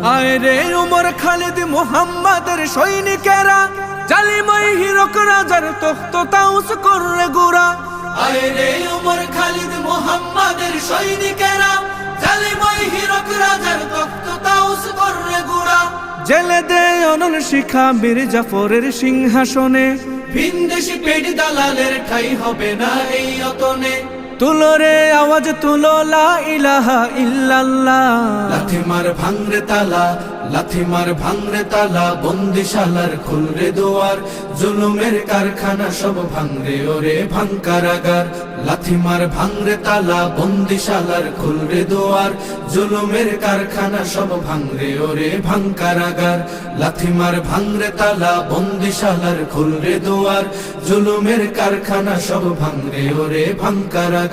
আয় রে উমর খালিদ মুহাম্মাদের সৈনিকেরা, জালিমাই হিরক রাজার তখ্ত তাউস করে গোরা। আয় রে উমর খালিদ মুহাম্মাদের সৈনিকেরা, জালিমাই হিরক রাজার তখ্ত তাউস করে গোরা। জেলে দে অনল শিখা বীর জাফরের সিংহাসনে, ভিনদেশি পেট দালালের ঠাই হবে না এই অতনে। তুলো রে আওয়াজ তুলো লা ইলাহা ইল্লাল্লাহ। লাথি মার ভাঙরে তালা, লাথি মার ভাঙরে তালা, বন্দিশালার খুলরে দুয়ার, জুলুমের কারখানা সব ভাঙরে ওরে ভাঙ কারাগার। লাথি মার ভাঙরে তালা, বন্দিশালার খুলরে দুয়ার, জুলুমের কারখানা সব ভাঙরে ওরে ভাঙ কারাগার। লাথি মার ভাঙরে তালা, বন্দিশালার খুলরে দুয়ার, জুলুমের কারখানা সব ভাঙরে ওরে ভাঙ কারাগার।